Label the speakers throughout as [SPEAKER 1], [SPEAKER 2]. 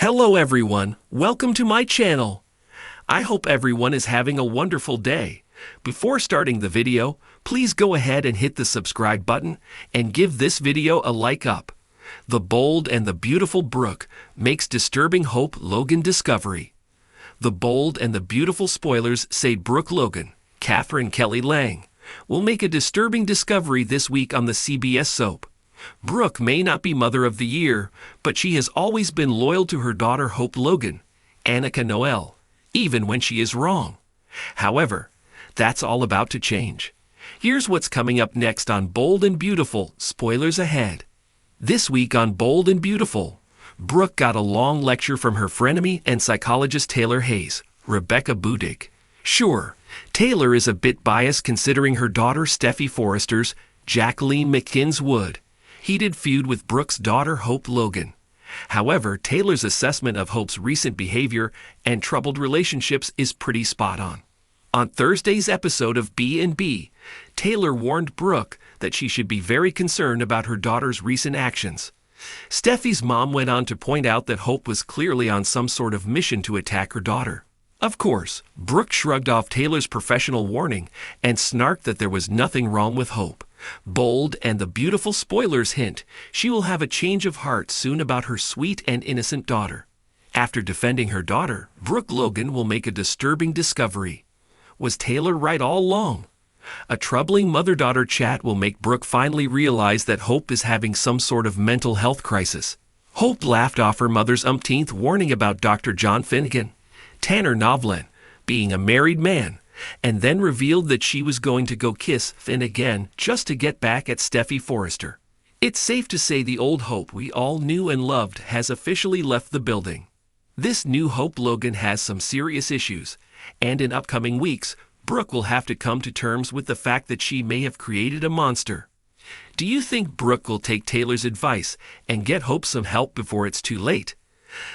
[SPEAKER 1] Hello everyone, welcome to my channel. I hope everyone is having a wonderful day. Before starting the video, please go ahead and hit the subscribe button and give this video a like up. The bold and the beautiful Brooke makes disturbing Hope Logan discovery. The bold and the beautiful spoilers say Brooke Logan, Catherine Kelly Lang, will make a disturbing discovery this week on the CBS soap. Brooke may not be Mother of the Year, but she has always been loyal to her daughter Hope Logan, Annika Noel, even when she is wrong. However, that's all about to change. Here's what's coming up next on Bold and Beautiful, spoilers ahead. This week on Bold and Beautiful, Brooke got a long lecture from her frenemy and psychologist Taylor Hayes, Rebecca Budig. Sure, Taylor is a bit biased considering her daughter Steffi Forrester's, Jacqueline McKinn's Wood, heated feud with Brooke's daughter Hope Logan. However, Taylor's assessment of Hope's recent behavior and troubled relationships is pretty spot on. On Thursday's episode of B&B, Taylor warned Brooke that she should be very concerned about her daughter's recent actions. Steffi's mom went on to point out that Hope was clearly on some sort of mission to attack her daughter. Of course, Brooke shrugged off Taylor's professional warning and snarked that there was nothing wrong with Hope. Bold and the beautiful spoilers hint she will have a change of heart soon about her sweet and innocent daughter. After defending her daughter, Brooke Logan will make a disturbing discovery. Was Taylor right all along? A troubling mother-daughter chat will make Brooke finally realize that Hope is having some sort of mental health crisis. Hope laughed off her mother's umpteenth warning about Dr. John Finnegan, Tanner Novlan, being a married man, and then revealed that she was going to go kiss Finn again just to get back at Steffi Forrester. It's safe to say the old Hope we all knew and loved has officially left the building. This new Hope Logan has some serious issues, and in upcoming weeks, Brooke will have to come to terms with the fact that she may have created a monster. Do you think Brooke will take Taylor's advice and get Hope some help before it's too late?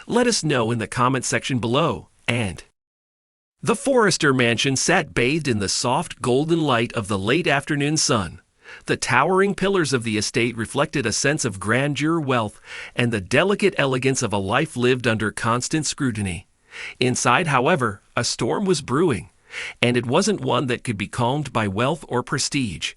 [SPEAKER 1] Let us know in the comment section below. And the Forrester mansion sat bathed in the soft golden light of the late afternoon sun. The towering pillars of the estate reflected a sense of grandeur, wealth, and the delicate elegance of a life lived under constant scrutiny. Inside, however, a storm was brewing, and it wasn't one that could be calmed by wealth or prestige.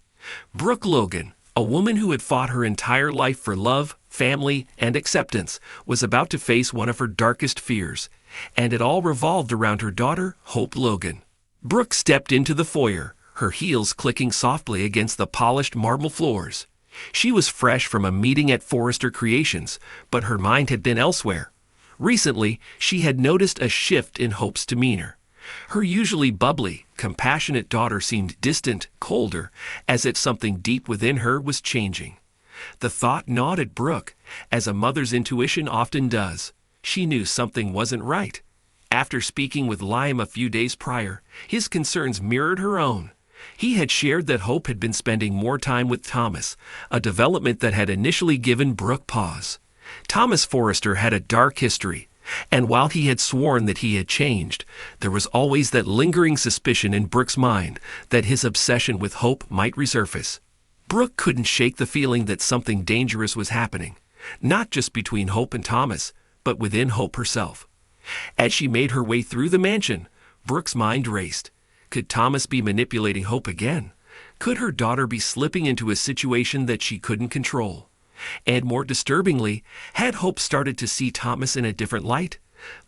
[SPEAKER 1] Brooke Logan, a woman who had fought her entire life for love, family, and acceptance, was about to face one of her darkest fears, and it all revolved around her daughter, Hope Logan. Brooke stepped into the foyer, her heels clicking softly against the polished marble floors. She was fresh from a meeting at Forrester Creations, but her mind had been elsewhere. Recently, she had noticed a shift in Hope's demeanor. Her usually bubbly, compassionate daughter seemed distant, colder, as if something deep within her was changing. The thought gnawed at Brooke, as a mother's intuition often does. She knew something wasn't right. After speaking with Liam a few days prior, his concerns mirrored her own. He had shared that Hope had been spending more time with Thomas, a development that had initially given Brooke pause. Thomas Forrester had a dark history, and while he had sworn that he had changed, there was always that lingering suspicion in Brooke's mind that his obsession with Hope might resurface. Brooke couldn't shake the feeling that something dangerous was happening, not just between Hope and Thomas, but within Hope herself. As she made her way through the mansion, Brooke's mind raced. Could Thomas be manipulating Hope again? Could her daughter be slipping into a situation that she couldn't control? And more disturbingly, had Hope started to see Thomas in a different light?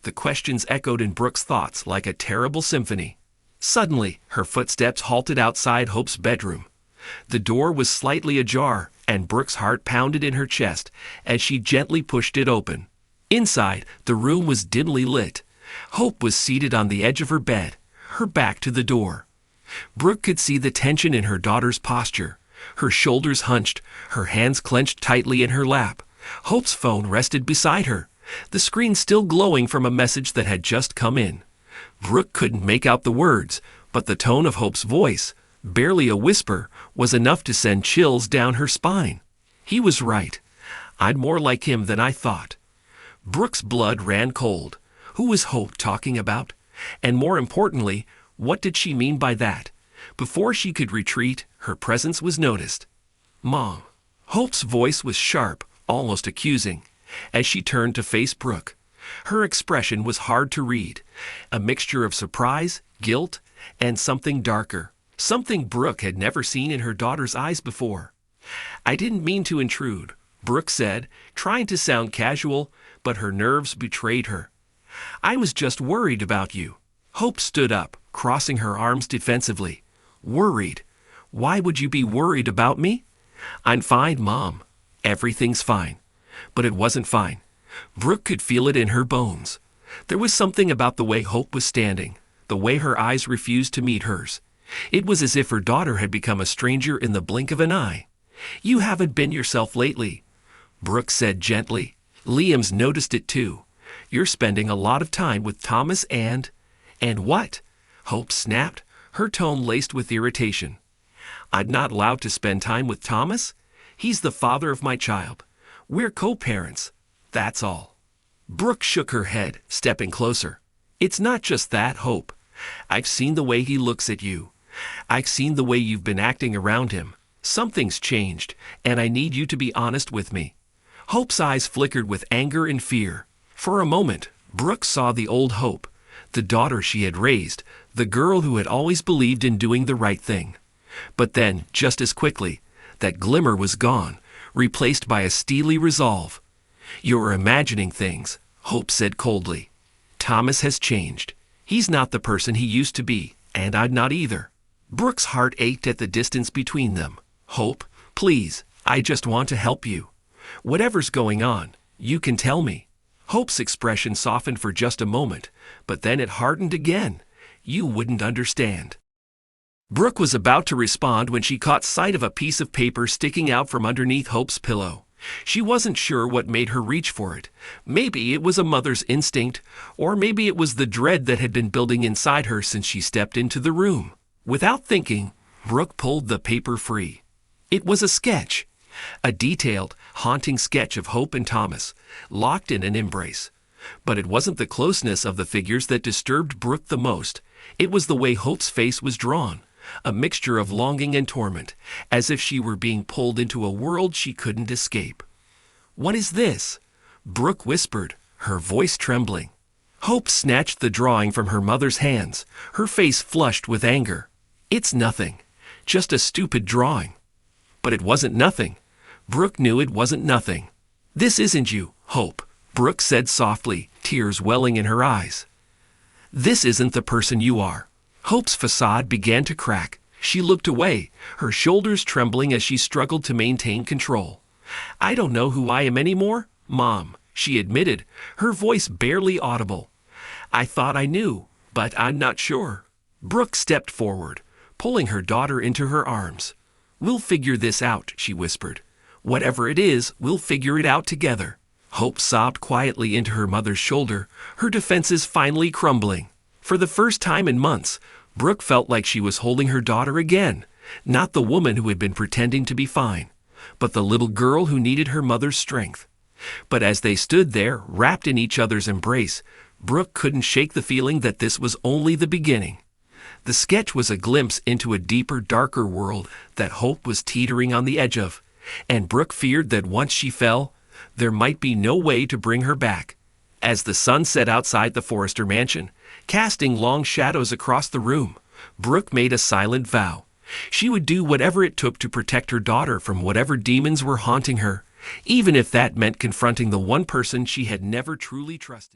[SPEAKER 1] The questions echoed in Brooke's thoughts like a terrible symphony. Suddenly, her footsteps halted outside Hope's bedroom. The door was slightly ajar, and Brooke's heart pounded in her chest as she gently pushed it open. Inside, the room was dimly lit. Hope was seated on the edge of her bed, her back to the door. Brooke could see the tension in her daughter's posture. Her shoulders hunched, her hands clenched tightly in her lap. Hope's phone rested beside her, the screen still glowing from a message that had just come in. Brooke couldn't make out the words, but the tone of Hope's voice, barely a whisper, was enough to send chills down her spine. He was right. I'd more like him than I thought. Brooke's blood ran cold. Who was Hope talking about? And more importantly, what did she mean by that? Before she could retreat, her presence was noticed. Mom. Hope's voice was sharp, almost accusing, as she turned to face Brooke. Her expression was hard to read, a mixture of surprise, guilt, and something darker, something Brooke had never seen in her daughter's eyes before. "I didn't mean to intrude," Brooke said, trying to sound casual, but her nerves betrayed her. "I was just worried about you." Hope stood up, crossing her arms defensively. "Worried? Why would you be worried about me?" "I'm fine, Mom. Everything's fine." But it wasn't fine. Brooke could feel it in her bones. There was something about the way Hope was standing, the way her eyes refused to meet hers. It was as if her daughter had become a stranger in the blink of an eye. "You haven't been yourself lately," Brooke said gently. "Liam's noticed it too. You're spending a lot of time with Thomas and—" "And what?" Hope snapped, her tone laced with irritation. "I'm not allowed to spend time with Thomas? He's the father of my child. We're co-parents. That's all." Brooke shook her head, stepping closer. "It's not just that, Hope. I've seen the way he looks at you. I've seen the way you've been acting around him. Something's changed, and I need you to be honest with me." Hope's eyes flickered with anger and fear. For a moment, Brooke saw the old Hope, the daughter she had raised, the girl who had always believed in doing the right thing. But then, just as quickly, that glimmer was gone, replaced by a steely resolve. "You're imagining things," Hope said coldly. "Thomas has changed. He's not the person he used to be, and I'm not either." Brooke's heart ached at the distance between them. "Hope, please, I just want to help you. Whatever's going on, you can tell me." Hope's expression softened for just a moment, but then it hardened again. "You wouldn't understand." Brooke was about to respond when she caught sight of a piece of paper sticking out from underneath Hope's pillow. She wasn't sure what made her reach for it. Maybe it was a mother's instinct, or maybe it was the dread that had been building inside her since she stepped into the room. Without thinking, Brooke pulled the paper free. It was a sketch, a detailed, haunting sketch of Hope and Thomas, locked in an embrace. But it wasn't the closeness of the figures that disturbed Brooke the most. It was the way Hope's face was drawn, a mixture of longing and torment, as if she were being pulled into a world she couldn't escape. "What is this?" Brooke whispered, her voice trembling. Hope snatched the drawing from her mother's hands, her face flushed with anger. "It's nothing. Just a stupid drawing." But it wasn't nothing. Brooke knew it wasn't nothing. "This isn't you, Hope," Brooke said softly, tears welling in her eyes. "This isn't the person you are." Hope's facade began to crack. She looked away, her shoulders trembling as she struggled to maintain control. "I don't know who I am anymore, Mom," she admitted, her voice barely audible. "I thought I knew, but I'm not sure." Brooke stepped forward, pulling her daughter into her arms. "We'll figure this out," she whispered. "Whatever it is, we'll figure it out together." Hope sobbed quietly into her mother's shoulder, her defenses finally crumbling. For the first time in months, Brooke felt like she was holding her daughter again, not the woman who had been pretending to be fine, but the little girl who needed her mother's strength. But as they stood there, wrapped in each other's embrace, Brooke couldn't shake the feeling that this was only the beginning. The sketch was a glimpse into a deeper, darker world that Hope was teetering on the edge of, and Brooke feared that once she fell, there might be no way to bring her back. As the sun set outside the Forrester mansion, casting long shadows across the room, Brooke made a silent vow. She would do whatever it took to protect her daughter from whatever demons were haunting her, even if that meant confronting the one person she had never truly trusted.